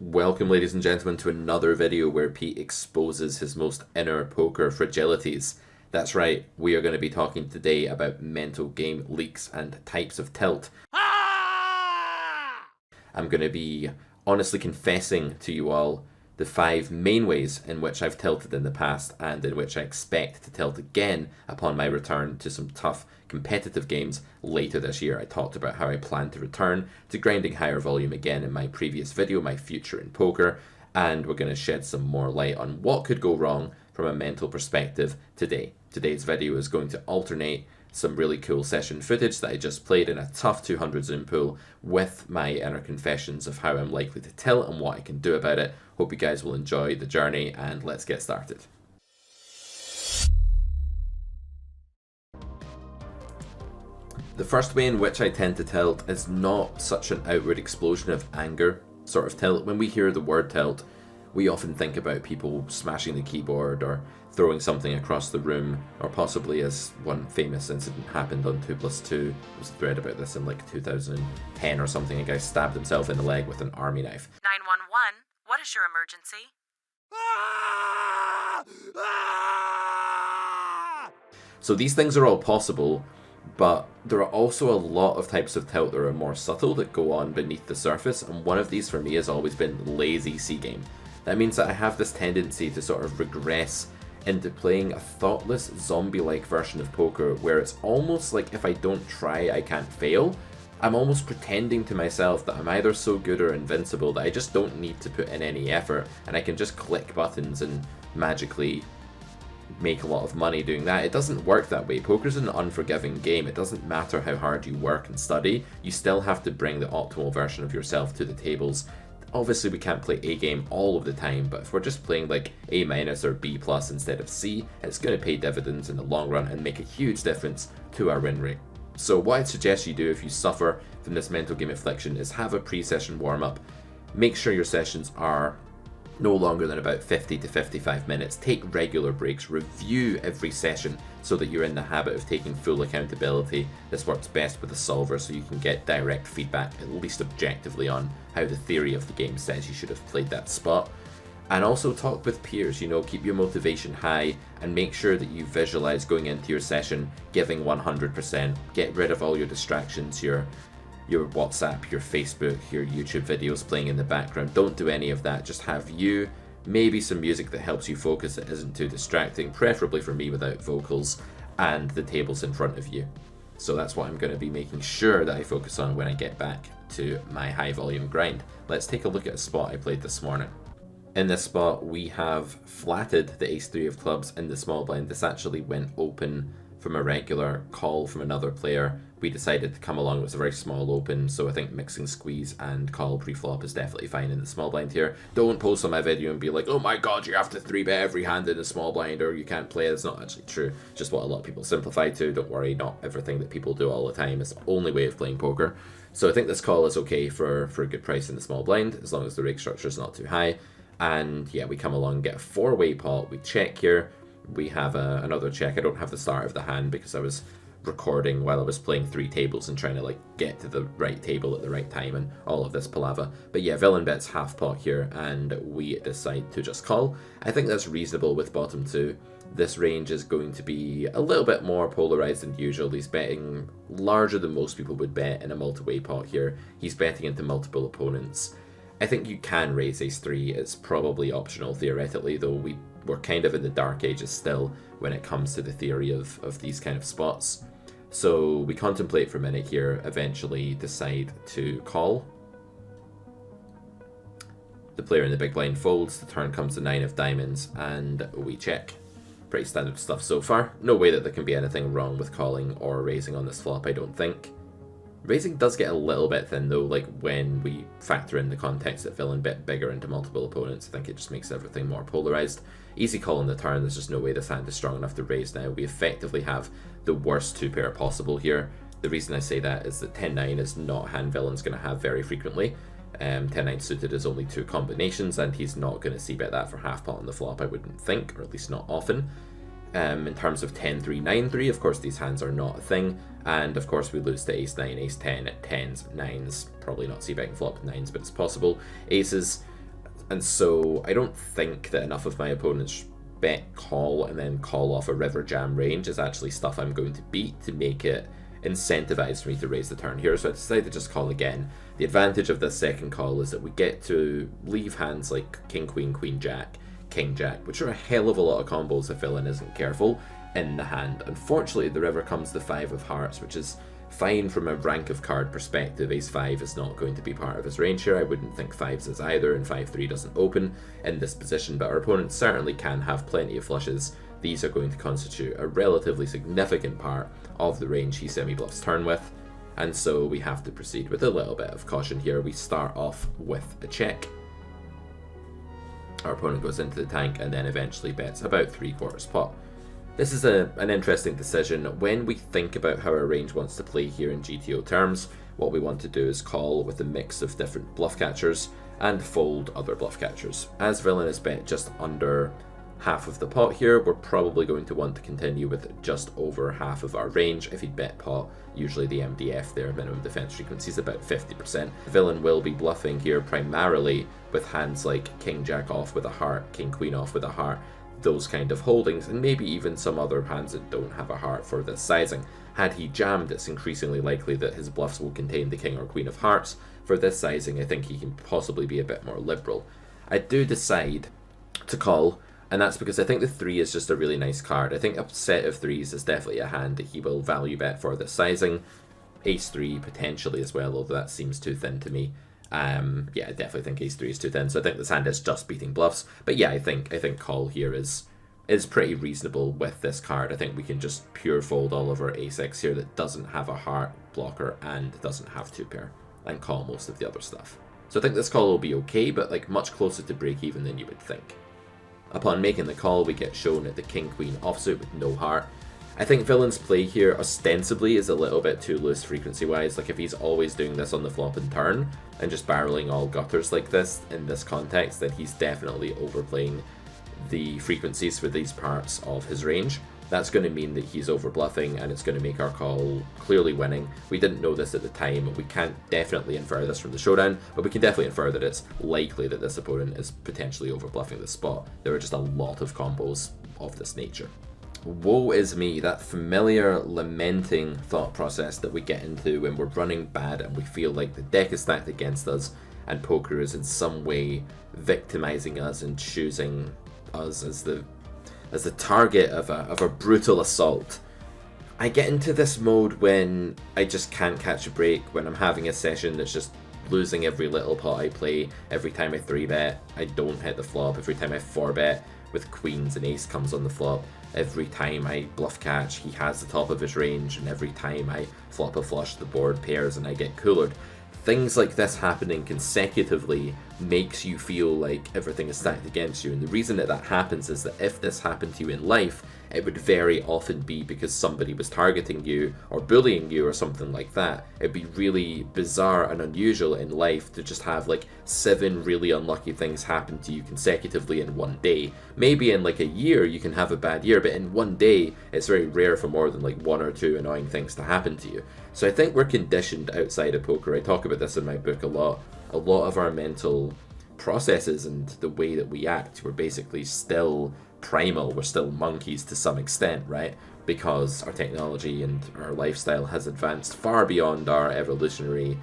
Welcome, ladies and gentlemen, to another video where Pete exposes his most inner poker fragilities. That's right, we are going to be talking today about mental game leaks and types of tilt. I'm going to be honestly confessing to you all the 5 main ways in which I've tilted in the past and in which I expect to tilt again upon my return to some tough competitive games later this year. I talked about how I plan to return to grinding higher volume again in my previous video, My Future in Poker, and we're going to shed some more light on what could go wrong from a mental perspective today. Today's video is going to alternate some really cool session footage that I just played in a tough 200 zoom pool with my inner confessions of how I'm likely to tilt and what I can do about it. Hope you guys will enjoy the journey, and let's get started. The first way in which I tend to tilt is not such an outward explosion of anger sort of tilt. When we hear the word tilt, we often think about people smashing the keyboard or throwing something across the room, or possibly, as one famous incident happened on 2+2, there was a thread about this in like 2010 or something, a guy stabbed himself in the leg with an army knife. 911, what is your emergency? So these things are all possible, but there are also a lot of types of tilt that are more subtle that go on beneath the surface, and one of these for me has always been lazy C-game. That means that I have this tendency to sort of regress into playing a thoughtless, zombie-like version of poker where it's almost like if I don't try, I can't fail. I'm almost pretending to myself that I'm either so good or invincible that I just don't need to put in any effort and I can just click buttons and magically make a lot of money doing that. It doesn't work that way. Poker's an unforgiving game. It doesn't matter how hard you work and study, you still have to bring the optimal version of yourself to the tables. Obviously we can't play A game all of the time, but if we're just playing like A- or B+ instead of C, it's going to pay dividends in the long run and make a huge difference to our win rate. So what I'd suggest you do if you suffer from this mental game affliction is have a pre-session warm-up. Make sure your sessions are no longer than about 50 to 55 minutes. Take regular breaks, review every session so that you're in the habit of taking full accountability. This works best with a solver so you can get direct feedback, at least objectively, on how the theory of the game says you should have played that spot. And also talk with peers, keep your motivation high and make sure that you visualize going into your session giving 100%. Get rid of all your distractions, your WhatsApp, your Facebook, your YouTube videos playing in the background. Don't do any of that. Just have you, maybe some music that helps you focus that isn't too distracting, preferably for me without vocals, and the tables in front of you. So that's what I'm going to be making sure that I focus on when I get back to my high volume grind. Let's take a look at a spot I played this morning. In this spot we have flatted the ace-3 of clubs in the small blind. This actually went open from a regular call from another player. We decided to come along. It was a very small open, so I think mixing squeeze and call pre-flop is definitely fine in the small blind here. Don't post on my video and be like, oh my god, you have to 3-bet every hand in a small blind or you can't play. It's not actually true. Just what a lot of people simplify to. Don't worry, not everything that people do all the time is the only way of playing poker. So I think this call is okay for a good price in the small blind, as long as the rake structure is not too high. And yeah, we come along and get a 4-way pot. We check here. We have another check. I don't have the start of the hand because I was recording while I was playing 3 tables and trying to get to the right table at the right time and all of this palaver. But yeah, villain bets half pot here and we decide to just call. I think that's reasonable with bottom 2. This range is going to be a little bit more polarized than usual. He's betting larger than most people would bet in a multi-way pot here. He's betting into multiple opponents. I think you can raise ace-3. It's probably optional theoretically, though we're kind of in the dark ages still when it comes to the theory of these kind of spots. So we contemplate for a minute here, eventually decide to call. The player in the big blind folds, the turn comes to 9 of diamonds, and we check. Pretty standard stuff so far. No way that there can be anything wrong with calling or raising on this flop, I don't think. Raising does get a little bit thin though, when we factor in the context that villain bet bigger into multiple opponents. I think it just makes everything more polarized. Easy call on the turn. There's just no way this hand is strong enough to raise now. We effectively have the worst 2-pair possible here. The reason I say that is that 10-9 is not a hand villain's going to have very frequently. 10-9 suited is only 2 combinations and he's not going to c-bet that for half pot on the flop, I wouldn't think, or at least not often. In terms of 10-3, 9-3, of course these hands are not a thing, and of course we lose to ace-9, ace-10 at 10s, 9s, probably not c-betting flop 9s, but it's possible. Aces, And so I don't think that enough of my opponents bet call and then call off a river jam range is actually stuff I'm going to beat to make it incentivized for me to raise the turn here. So I decided to just call again. The advantage of this second call is that we get to leave hands like king, queen, queen, jack, king, jack, which are a hell of a lot of combos if villain isn't careful, in the hand. Unfortunately, the river comes the 5 of hearts, which is fine from a rank of card perspective. Ace 5 is not going to be part of his range here. I wouldn't think 5s is either, and 5-3 doesn't open in this position, but our opponent certainly can have plenty of flushes. These are going to constitute a relatively significant part of the range he semi-bluffs turn with, and so we have to proceed with a little bit of caution here. We start off with a check. Our opponent goes into the tank and then eventually bets about 3/4 pot. This is an interesting decision. When we think about how our range wants to play here in GTO terms, what we want to do is call with a mix of different bluff catchers and fold other bluff catchers. As villain is bet just under half of the pot here, we're probably going to want to continue with just over half of our range. If he'd bet pot, usually the MDF there, minimum defense frequency, is about 50%. The villain will be bluffing here primarily with hands like king jack off with a heart, king queen off with a heart, those kind of holdings, and maybe even some other hands that don't have a heart for this sizing. Had he jammed, it's increasingly likely that his bluffs will contain the king or queen of hearts. For this sizing, I think he can possibly be a bit more liberal. I do decide to call, and that's because I think the 3 is just a really nice card. I think a set of 3s is definitely a hand that he will value bet for this sizing. Ace 3 potentially as well, although that seems too thin to me. Yeah, I definitely think Ace 3 is too thin, so I think this hand is just beating bluffs. But yeah, I think call here is pretty reasonable with this card. I think we can just pure fold all of our Ace X here that doesn't have a heart blocker and doesn't have 2-pair, and call most of the other stuff. So I think this call will be okay, but like much closer to break even than you would think. Upon making the call, we get shown at the king-queen offsuit with no heart. I think villain's play here ostensibly is a little bit too loose frequency-wise. Like if he's always doing this on the flop and turn and just barreling all gutters like this in this context, then he's definitely overplaying the frequencies for these parts of his range. That's going to mean that he's over bluffing, and it's going to make our call clearly winning. We didn't know this at the time. We can't definitely infer this from the showdown, but we can definitely infer that it's likely that this opponent is potentially over bluffing the spot. There are just a lot of combos of this nature. Woe is me, that familiar lamenting thought process that we get into when we're running bad and we feel like the deck is stacked against us and poker is in some way victimizing us and choosing us as the target of a brutal assault. I get into this mode when I just can't catch a break, when I'm having a session that's just losing every little pot I play. Every time I 3-bet, I don't hit the flop. Every time I 4-bet with queens and ace comes on the flop. Every time I bluff catch, he has the top of his range, and every time I flop a flush, the board pairs and I get coolered. Things like this happening consecutively makes you feel like everything is stacked against you, and the reason that happens is that if this happened to you in life, it would very often be because somebody was targeting you or bullying you or something like that. It'd be really bizarre and unusual in life to just have like 7 really unlucky things happen to you consecutively in one day. Maybe in like a year you can have a bad year, but in one day it's very rare for more than like 1 or 2 annoying things to happen to you. So I think we're conditioned outside of poker. I talk about this in my book a lot. A lot of our mental processes and the way that we act, we're basically still primal, we're still monkeys to some extent, right? Because our technology and our lifestyle has advanced far beyond our evolutionary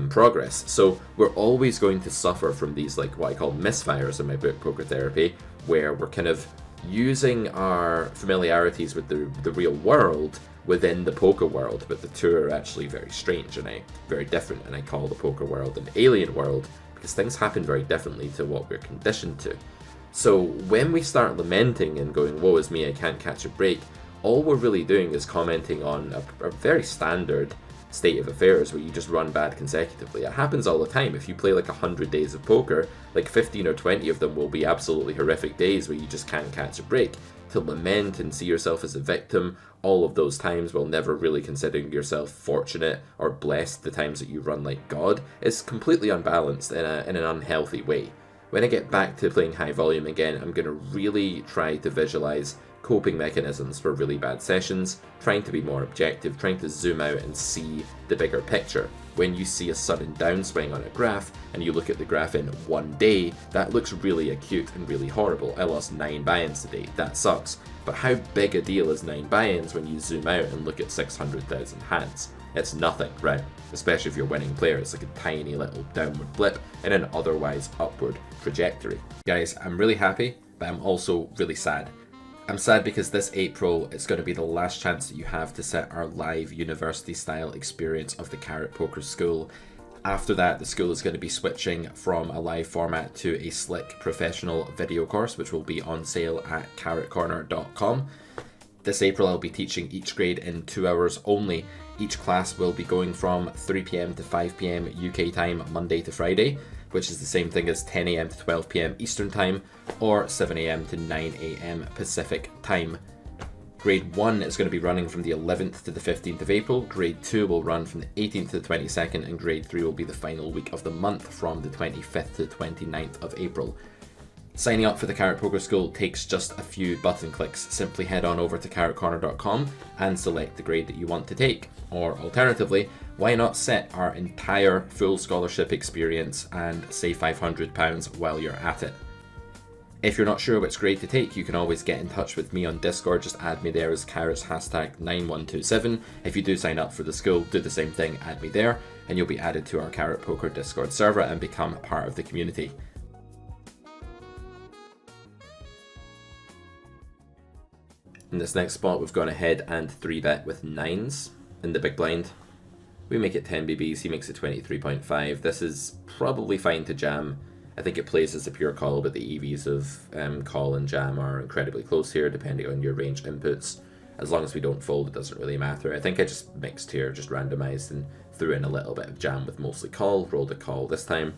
progress. So we're always going to suffer from these, like what I call misfires in my book, Poker Therapy, where we're kind of using our familiarities with the real world within the poker world, but the two are actually very strange and very different, and I call the poker world an alien world because things happen very differently to what we're conditioned to. So when we start lamenting and going, woe is me, I can't catch a break, all we're really doing is commenting on a very standard state of affairs where you just run bad consecutively. It happens all the time. If you play like 100 days of poker, like 15 or 20 of them will be absolutely horrific days where you just can't catch a break. To lament and see yourself as a victim, all of those times while never really considering yourself fortunate or blessed, the times that you run like God, is completely unbalanced in an unhealthy way. When I get back to playing high volume again, I'm going to really try to visualize coping mechanisms for really bad sessions, trying to be more objective, trying to zoom out and see the bigger picture. when you see a sudden downswing on a graph and you look at the graph in 1 day, that looks really acute and really horrible. I lost 9 buy-ins today, that sucks. But how big a deal is 9 buy-ins when you zoom out and look at 600,000 hands? It's nothing, right? Especially if you're winning player, it's like a tiny little downward blip in an otherwise upward trajectory. Guys, I'm really happy, but I'm also really sad. I'm sad because this April, it's going to be the last chance that you have to set our live university-style experience of the Carrot Poker School. After that, the school is going to be switching from a live format to a slick professional video course, which will be on sale at carrotcorner.com. This April, I'll be teaching each grade in 2 hours only. Each class will be going from 3 p.m. to 5 p.m. UK time, Monday to Friday, which is the same thing as 10 a.m. to 12 p.m. Eastern time, or 7 a.m. to 9 a.m. Pacific time. Grade 1 is going to be running from the 11th to the 15th of April, Grade 2 will run from the 18th to the 22nd, and Grade 3 will be the final week of the month from the 25th to the 29th of April. Signing up for the Carrot Poker School takes just a few button clicks. Simply head on over to carrotcorner.com and select the grade that you want to take. Or alternatively, why not set our entire full scholarship experience and save £500 while you're at it? If you're not sure which grade to take, you can always get in touch with me on Discord. Just add me there as carrots #9127. If you do sign up for the school, do the same thing, add me there, and you'll be added to our Carrot Poker Discord server and become part of the community. In this next spot, we've gone ahead and 3-bet with 9s in the big blind. We make it 10 BBs, he makes it 23.5. This is probably fine to jam. I think it plays as a pure call, but the EVs of call and jam are incredibly close here, depending on your range inputs. As long as we don't fold, it doesn't really matter. I think I just mixed here, just randomized, and threw in a little bit of jam with mostly call, rolled a call this time,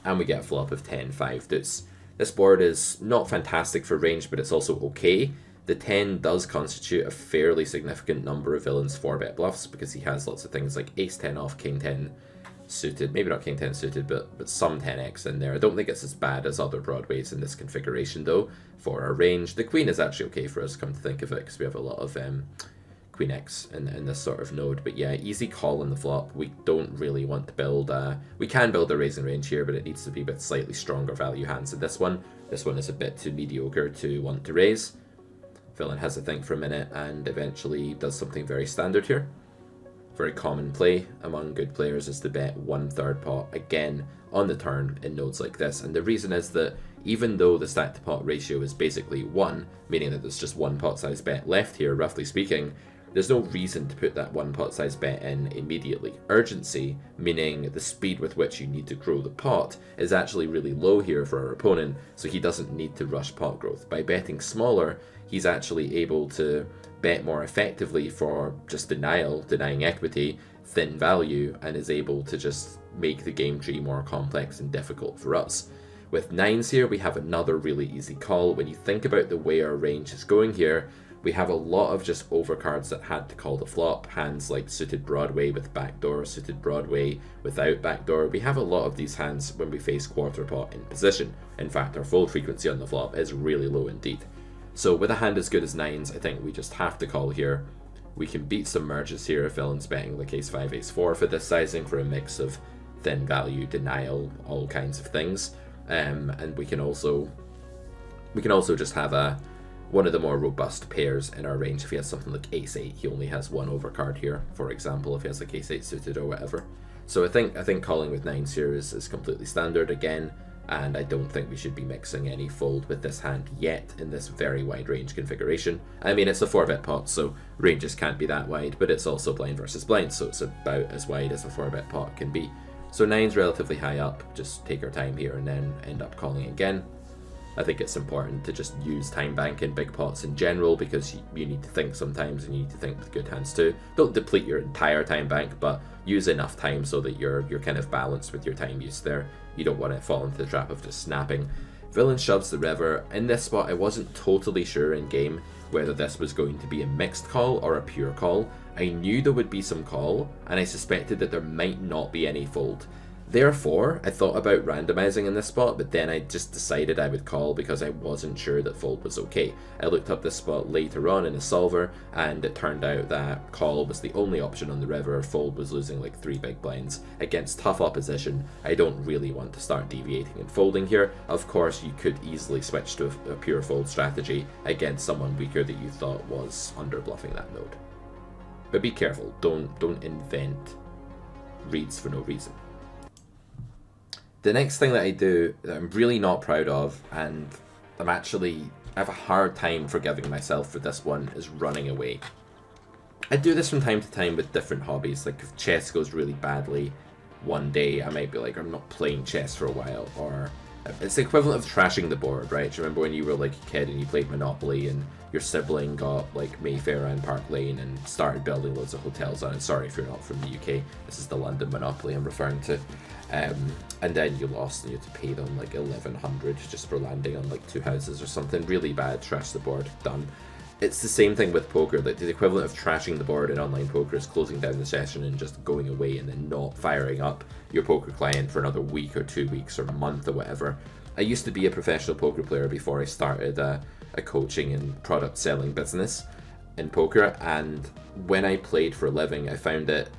and we get a flop of 10-5 deuce. This board is not fantastic for range, but it's also okay. The 10 does constitute a fairly significant number of villains 4-bet bluffs, because he has lots of things like ace-10 off, king-10 suited, maybe not king-10 suited, but some 10x in there. I don't think it's as bad as other broadways in this configuration though, for our range. The queen is actually okay for us, come to think of it, because we have a lot of queen x in this sort of node. But yeah, easy call on the flop. We don't really want to build, we can build a raising range here, but it needs to be with slightly stronger value hands than this one. This one is a bit too mediocre to want to raise. Villain has a think for a minute and eventually does something very standard here. Very common play among good players is to bet 1/3 pot again on the turn in nodes like this. And the reason is that even though the stack to pot ratio is basically 1, meaning that there's just 1 pot size bet left here, roughly speaking, there's no reason to put that 1 pot size bet in immediately. Urgency, meaning the speed with which you need to grow the pot, is actually really low here for our opponent, so he doesn't need to rush pot growth. By betting smaller, he's actually able to bet more effectively for just denying equity, thin value, and is able to just make the game tree more complex and difficult for us. With 9s here, we have another really easy call. When you think about the way our range is going here, we have a lot of just overcards that had to call the flop, hands like suited Broadway with backdoor, suited Broadway without backdoor. We have a lot of these hands when we face quarter pot in position. In fact, our fold frequency on the flop is really low indeed. So with a hand as good as 9s, I think we just have to call here. We can beat some merges here if villain's betting like ace-5, ace-4 for this sizing for a mix of thin value, denial, all kinds of things. And we can also just have one of the more robust pairs in our range. If he has something like ace-8, he only has one overcard here, for example, if he has like ace-8 suited or whatever. So I think calling with 9s here is completely standard again. And I don't think we should be mixing any fold with this hand yet in this very wide range configuration. I mean, it's a 4-bet pot, so ranges can't be that wide, but it's also blind versus blind, so it's about as wide as a 4-bet pot can be. So 9's relatively high up, just take our time here and then end up calling again. I think it's important to just use time bank in big pots in general, because you need to think sometimes and you need to think with good hands too. Don't deplete your entire time bank, but use enough time so that you're kind of balanced with your time use there. You don't want to fall into the trap of just snapping. Villain shoves the river. In this spot, I wasn't totally sure in game whether this was going to be a mixed call or a pure call. I knew there would be some call, and I suspected that there might not be any fold. Therefore, I thought about randomizing in this spot, but then I just decided I would call because I wasn't sure that fold was okay. I looked up this spot later on in the solver, and it turned out that call was the only option on the river. Fold was losing like 3 big blinds against tough opposition. I don't really want to start deviating and folding here. Of course, you could easily switch to a pure fold strategy against someone weaker that you thought was under bluffing that node. But be careful, don't invent reads for no reason. The next thing that I do that I'm really not proud of, and I have a hard time forgiving myself for this one, is running away. I do this from time to time with different hobbies. Like if chess goes really badly one day, I might be like, I'm not playing chess for a while, or it's the equivalent of trashing the board, right? Do you remember when you were like a kid and you played Monopoly and your sibling got like Mayfair and Park Lane and started building loads of hotels on it? Sorry if you're not from the UK, this is the London Monopoly I'm referring to. And then you lost and you had to pay them like 1100 just for landing on like 2 houses or something. Really bad, trash the board, done. It's the same thing with poker. Like the equivalent of trashing the board in online poker is closing down the session and just going away and then not firing up your poker client for another week or 2 weeks or a month or whatever. I used to be a professional poker player before I started a coaching and product selling business in poker, and when I played for a living, I found it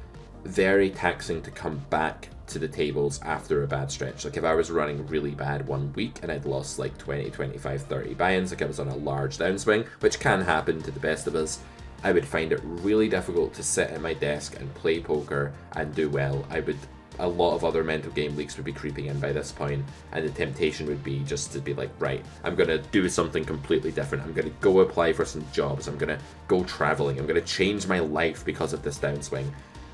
very taxing to come back to the tables after a bad stretch. Like if I was running really bad one week and I'd lost like 20, 25, 30 buy-ins, like I was on a large downswing, which can happen to the best of us, I would find it really difficult to sit at my desk and play poker and do well. A lot of other mental game leaks would be creeping in by this point, and the temptation would be just to be like, right, I'm gonna do something completely different. I'm gonna go apply for some jobs. I'm gonna go traveling. I'm gonna change my life because of this downswing.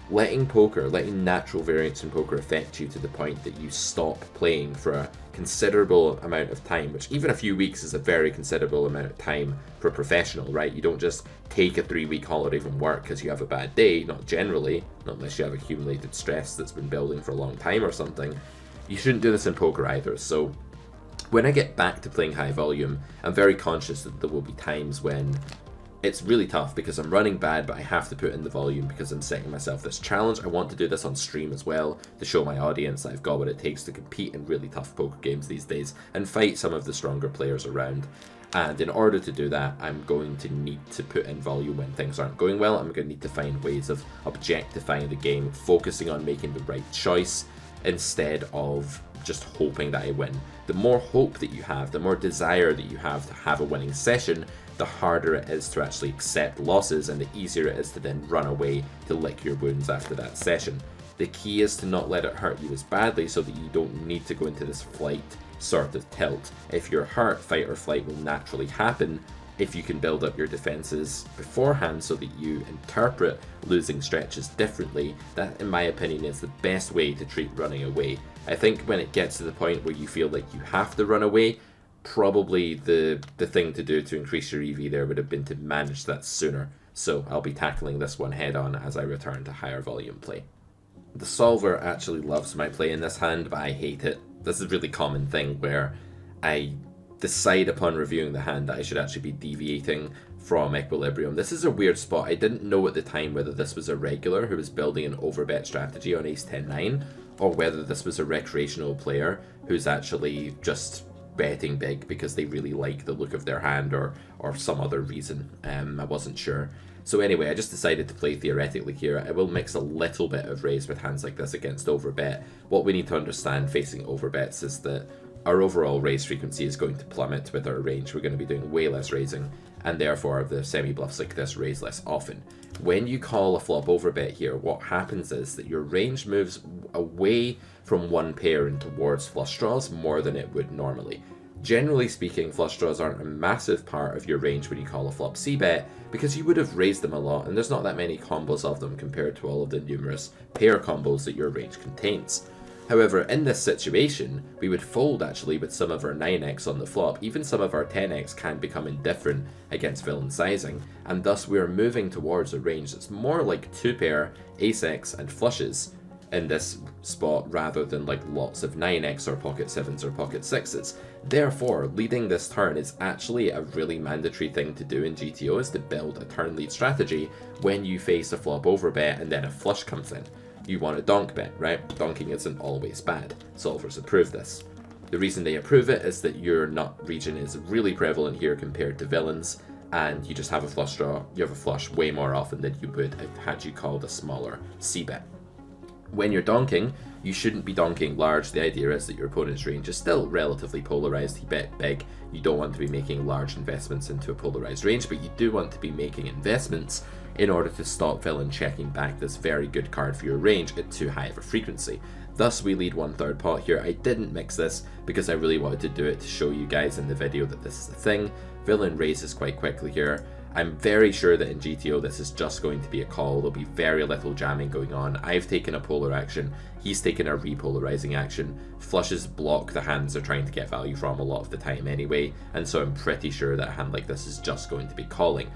Letting natural variance in poker affect you to the point that you stop playing for a considerable amount of time, which even a few weeks is a very considerable amount of time for a professional, right? You don't just take a 3-week holiday from work because you have a bad day, not generally, not unless you have accumulated stress that's been building for a long time or something. You shouldn't do this in poker either. So when I get back to playing high volume, I'm very conscious that there will be times when it's really tough because I'm running bad, but I have to put in the volume because I'm setting myself this challenge. I want to do this on stream as well to show my audience that I've got what it takes to compete in really tough poker games these days and fight some of the stronger players around. And in order to do that, I'm going to need to put in volume when things aren't going well. I'm going to need to find ways of objectifying the game, focusing on making the right choice instead of just hoping that I win. The more hope that you have, the more desire that you have to have a winning session, the harder it is to actually accept losses and the easier it is to then run away to lick your wounds after that session. The key is to not let it hurt you as badly so that you don't need to go into this flight sort of tilt. If you're hurt, fight or flight will naturally happen if you can build up your defenses beforehand so that you interpret losing stretches differently. That, in my opinion, is the best way to treat running away. I think when it gets to the point where you feel like you have to run away, probably the thing to do to increase your EV there would have been to manage that sooner. So I'll be tackling this one head on as I return to higher volume play. The solver actually loves my play in this hand, but I hate it. This is a really common thing where I decide upon reviewing the hand that I should actually be deviating from equilibrium. This is a weird spot. I didn't know at the time whether this was a regular who was building an overbet strategy on ace 10-9 or whether this was a recreational player who's actually just betting big because they really like the look of their hand or some other reason. I wasn't sure. So anyway, I just decided to play theoretically here. I will mix a little bit of raise with hands like this against overbet. What we need to understand facing overbets is that our overall raise frequency is going to plummet with our range. We're going to be doing way less raising, and therefore the semi-bluffs like this raise less often. When you call a flop overbet here, what happens is that your range moves away from one pair and towards flush draws more than it would normally. Generally speaking, flush draws aren't a massive part of your range when you call a flop c-bet because you would have raised them a lot and there's not that many combos of them compared to all of the numerous pair combos that your range contains. However, in this situation, we would fold actually with some of our 9x on the flop. Even some of our 10x can become indifferent against villain sizing, and thus we are moving towards a range that's more like 2-pair, ace-x, and flushes in this spot rather than like lots of 9x or pocket 7s or pocket 6s. Therefore, leading this turn is actually a really mandatory thing to do in GTO, is to build a turn lead strategy when you face a flop overbet and then a flush comes in. you want a donk bet, right? Donking isn't always bad. Solvers approve this. The reason they approve it is that your nut region is really prevalent here compared to villains, and you just have a flush draw. You have a flush way more often than you would had you called a smaller c-bet. When you're donking, you shouldn't be donking large. The idea is that your opponent's range is still relatively polarized. He bet big. You don't want to be making large investments into a polarized range, but you do want to be making investments in order to stop villain checking back this very good card for your range at too high of a frequency. Thus, we lead 1/3 pot here. I didn't mix this because I really wanted to do it to show you guys in the video that this is a thing. Villain raises quite quickly here. I'm very sure that in GTO this is just going to be a call. There'll be very little jamming going on. I've taken a polar action. He's taken a repolarizing action. Flushes block the hands they're trying to get value from a lot of the time anyway, and so I'm pretty sure that a hand like this is just going to be calling.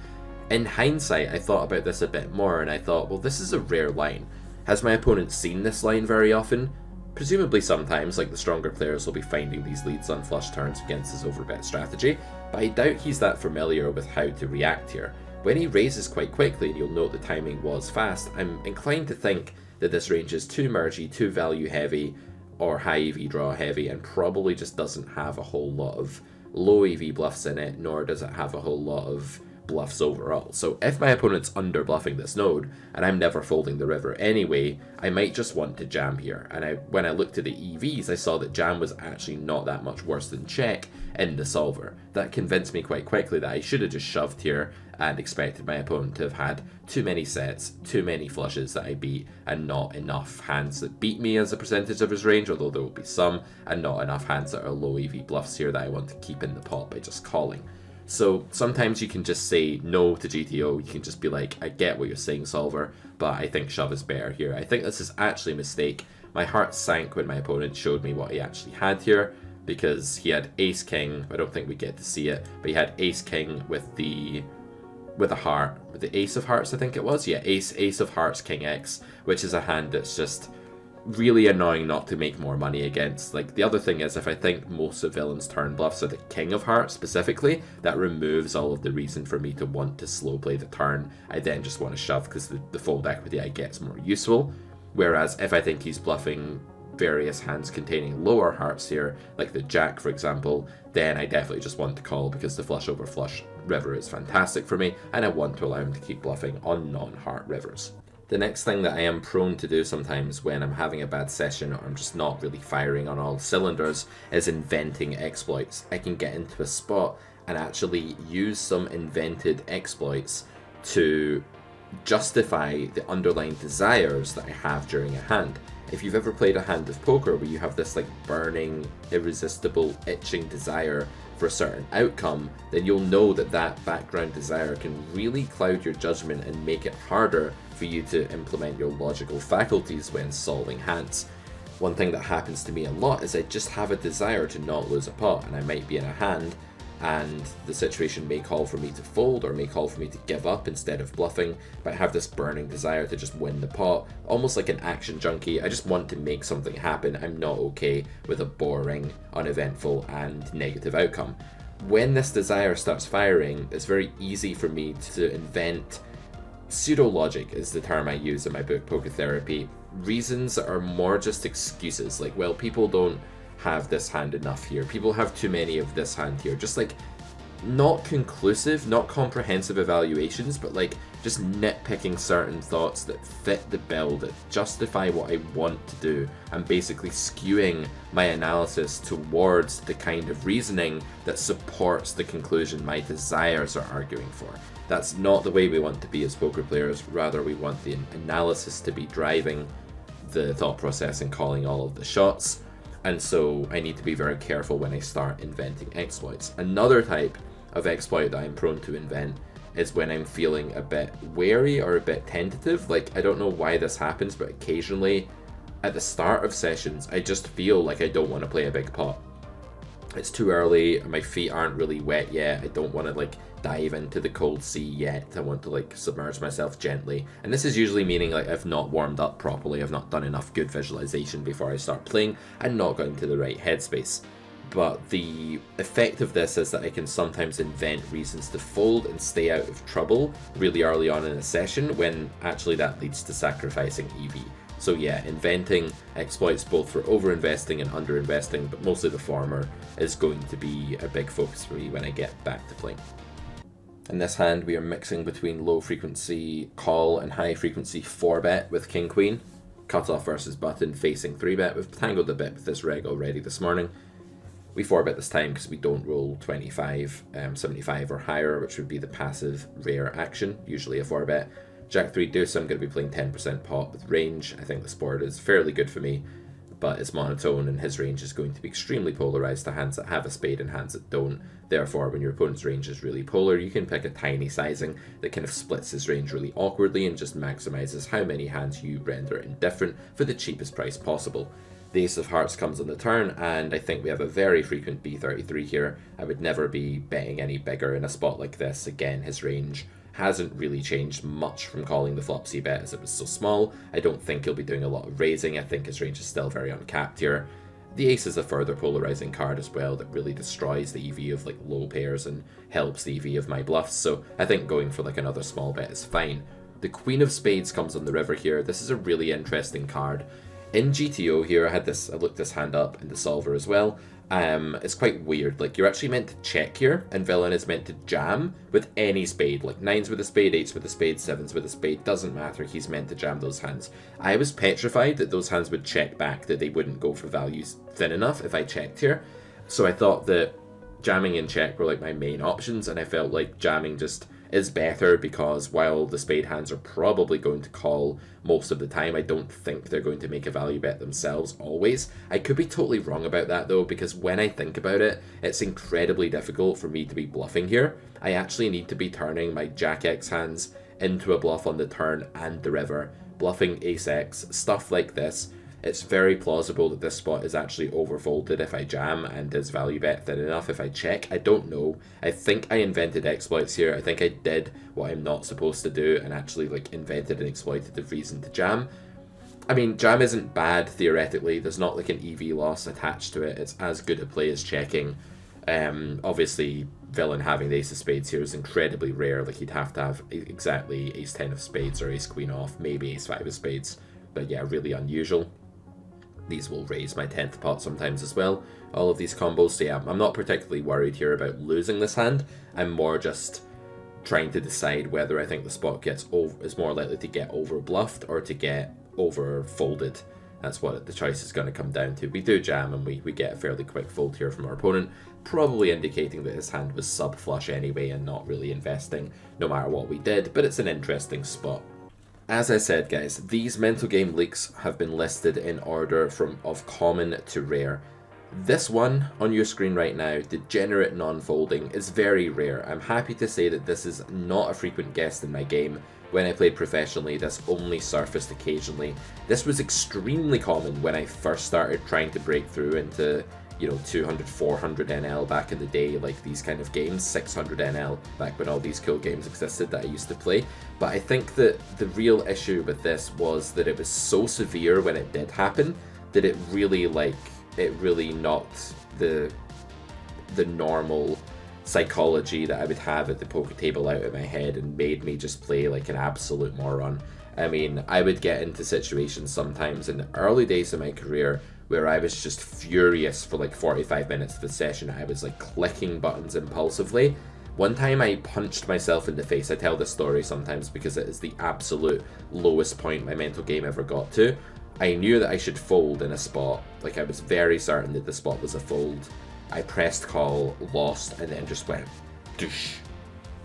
In hindsight, I thought about this a bit more, and I thought, well, this is a rare line. Has my opponent seen this line very often? Presumably sometimes, like the stronger players will be finding these leads on flush turns against his overbet strategy, but I doubt he's that familiar with how to react here. When he raises quite quickly, and you'll note the timing was fast, I'm inclined to think that this range is too mergy, too value heavy, or high EV draw heavy, and probably just doesn't have a whole lot of low EV bluffs in it, nor does it have a whole lot of bluffs overall. So if my opponent's under bluffing this node, and I'm never folding the river anyway, I might just want to jam here. And when I looked at the EVs, I saw that jam was actually not that much worse than check in the solver. That convinced me quite quickly that I should have just shoved here and expected my opponent to have had too many sets, too many flushes that I beat, and not enough hands that beat me as a percentage of his range, although there will be some, and not enough hands that are low EV bluffs here that I want to keep in the pot by just calling. So sometimes you can just say no to GTO, you can just be like, I get what you're saying, solver, but I think shove is better here. I think this is actually a mistake. My heart sank when my opponent showed me what he actually had here, because he had ace king. I don't think we get to see it, but he had ace king with a heart, with the ace of hearts, I think it was. Yeah, ace of hearts, king x, which is a hand that's just really annoying not to make more money against. Like, the other thing is, if I think most of villains turn bluffs are the king of hearts specifically, that removes all of the reason for me to want to slow play the turn. I then just want to shove because the fold equity I get is more useful. Whereas if I think he's bluffing various hands containing lower hearts here, like the jack for example, then I definitely just want to call because the flush over flush river is fantastic for me, and I want to allow him to keep bluffing on non-heart rivers. The next thing that I am prone to do sometimes when I'm having a bad session or I'm just not really firing on all cylinders is inventing exploits. I can get into a spot and actually use some invented exploits to justify the underlying desires that I have during a hand. If you've ever played a hand of poker where you have this like burning, irresistible, itching desire for a certain outcome, then you'll know that that background desire can really cloud your judgment and make it harder for you to implement your logical faculties when solving hands. One thing that happens to me a lot is I just have a desire to not lose a pot, and I might be in a hand and the situation may call for me to fold or may call for me to give up instead of bluffing, but I have this burning desire to just win the pot, almost like an action junkie. I just want to make something happen. I'm not okay with a boring, uneventful and negative outcome. When this desire starts firing, it's very easy for me to invent pseudo-logic is the term I use in my book, Poker Therapy. Reasons that are more just excuses, like, well, people don't have this hand enough here, people have too many of this hand here, just like not conclusive, not comprehensive evaluations, but like just nitpicking certain thoughts that fit the bill, that justify what I want to do, and basically skewing my analysis towards the kind of reasoning that supports the conclusion my desires are arguing for. That's not the way we want to be as poker players. Rather, we want the analysis to be driving the thought process and calling all of the shots. And so I need to be very careful when I start inventing exploits. Another type of exploit that I'm prone to invent is when I'm feeling a bit wary or a bit tentative. Like, I don't know why this happens, but occasionally at the start of sessions, I just feel like I don't want to play a big pot. It's too early, my feet aren't really wet yet, I don't want to like dive into the cold sea yet, I want to like submerge myself gently. And this is usually meaning like I've not warmed up properly, I've not done enough good visualization before I start playing, and not got into the right headspace. But the effect of this is that I can sometimes invent reasons to fold and stay out of trouble really early on in a session, when actually that leads to sacrificing EV. So yeah, inventing exploits both for over-investing and under-investing, but mostly the former, is going to be a big focus for me when I get back to playing. In this hand, we are mixing between low-frequency call and high-frequency 4-bet with King-Queen. Cutoff versus button facing 3-bet. We've tangled a bit with this reg already this morning. We 4-bet this time because we don't roll 25, 75 or higher, which would be the passive rare action, usually a 4-bet. Jack 3 deuce, I'm going to be playing 10% pot with range. I think this board is fairly good for me, but it's monotone and his range is going to be extremely polarized to hands that have a spade and hands that don't. Therefore, when your opponent's range is really polar, you can pick a tiny sizing that kind of splits his range really awkwardly and just maximizes how many hands you render indifferent for the cheapest price possible. The Ace of Hearts comes on the turn, and I think we have a very frequent B33 here. I would never be betting any bigger in a spot like this. Again, his range hasn't really changed much from calling the flop c-bet as it was so small. I don't think he'll be doing a lot of raising. I think his range is still very uncapped here. The ace is a further polarizing card as well that really destroys the EV of like low pairs and helps the EV of my bluffs, so I think going for like another small bet is fine. The Queen of Spades comes on the river here. This is a really interesting card. In GTO here, I looked this hand up in the solver as well. It's quite weird. Like, you're actually meant to check here, and villain is meant to jam with any spade. Like, 9s with a spade, 8s with a spade, 7s with a spade. Doesn't matter. He's meant to jam those hands. I was petrified that those hands would check back, that they wouldn't go for values thin enough if I checked here. So I thought that jamming and check were like my main options, and I felt like jamming just is better because while the spade hands are probably going to call most of the time, I don't think they're going to make a value bet themselves always. I could be totally wrong about that though, because when I think about it, it's incredibly difficult for me to be bluffing here. I actually need to be turning my Jack X hands into a bluff on the turn and the river, bluffing Ace X, stuff like this. It's very plausible that this spot is actually overfolded if I jam and is value bet thin enough if I check. I don't know. I think I invented exploits here. I think I did what I'm not supposed to do and actually like invented an exploitative reason to jam. I mean, jam isn't bad theoretically. There's not like an EV loss attached to it. It's as good a play as checking. Obviously, villain having the ace of spades here is incredibly rare. Like, he'd have to have exactly ace 10 of spades or ace queen off, maybe ace 5 of spades. But yeah, really unusual. These will raise my 10th pot sometimes as well, all of these combos. So yeah, I'm not particularly worried here about losing this hand. I'm more just trying to decide whether I think the spot is more likely to get over bluffed or to get over folded. That's what the choice is going to come down to. We do jam and we get a fairly quick fold here from our opponent, probably indicating that his hand was sub flush anyway and not really investing no matter what we did, but it's an interesting spot. As I said, guys, these mental game leaks have been listed in order from of common to rare. This one on your screen right now, Degenerate Non-Folding, is very rare. I'm happy to say that this is not a frequent guest in my game. When I played professionally, this only surfaced occasionally. This was extremely common when I first started trying to break through into, you know, 200, 400 NL back in the day, like these kind of games, 600 NL, back when all these cool games existed that I used to play. But I think that the real issue with this was that it was so severe when it did happen that it really knocked the normal psychology that I would have at the poker table out of my head and made me just play like an absolute moron. I mean, I would get into situations sometimes in the early days of my career where I was just furious for like 45 minutes of the session. I was like clicking buttons impulsively. One time I punched myself in the face. I tell this story sometimes because it is the absolute lowest point my mental game ever got to. I knew that I should fold in a spot. Like, I was very certain that the spot was a fold. I pressed call, lost, and then just went doosh.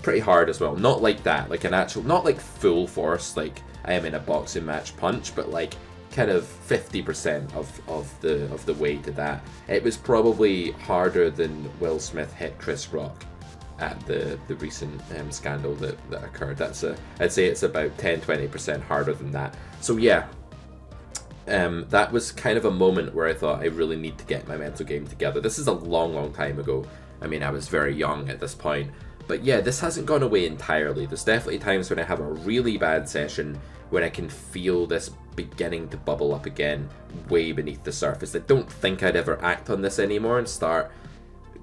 Pretty hard as well. Not like that, like an actual, not like full force, like I am in a boxing match punch, but like kind of 50% of the way to that. It was probably harder than Will Smith hit Chris Rock at the recent scandal that occurred. I'd say it's about 10-20% harder than that. So yeah, that was kind of a moment where I thought I really need to get my mental game together. This is a long time ago. I mean, I was very young at this point. But yeah, this hasn't gone away entirely. There's definitely times when I have a really bad session when I can feel this beginning to bubble up again way beneath the surface. I don't think I'd ever act on this anymore and start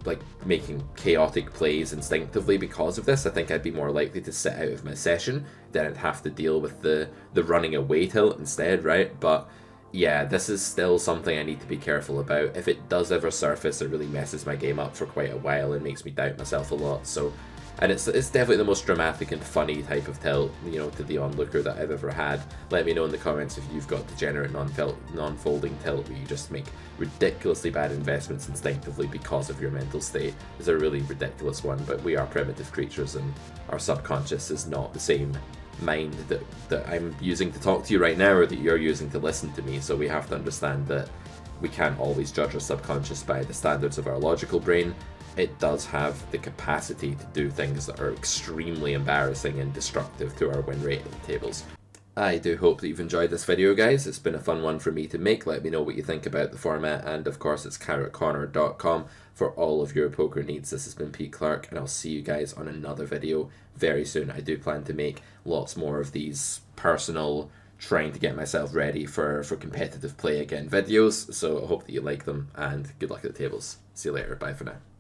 like making chaotic plays instinctively because of this. I think I'd be more likely to sit out of my session, then I'd have to deal with the running away tilt instead, right? But yeah, this is still something I need to be careful about. If it does ever surface, it really messes my game up for quite a while and makes me doubt myself a lot. So, and it's definitely the most dramatic and funny type of tilt, you know, to the onlooker that I've ever had. Let me know in the comments if you've got Degenerate Non-Folding tilt where you just make ridiculously bad investments instinctively because of your mental state. It's a really ridiculous one, but we are primitive creatures and our subconscious is not the same mind that I'm using to talk to you right now or that you're using to listen to me. So we have to understand that we can't always judge our subconscious by the standards of our logical brain. It does have the capacity to do things that are extremely embarrassing and destructive to our win rate in the tables. I do hope that you've enjoyed this video, guys. It's been a fun one for me to make. Let me know what you think about the format, and of course it's carrotcorner.com for all of your poker needs. This has been Pete Clark, and I'll see you guys on another video very soon. I do plan to make lots more of these personal, trying to get myself ready for competitive play again videos, so I hope that you like them, and good luck at the tables. See you later. Bye for now.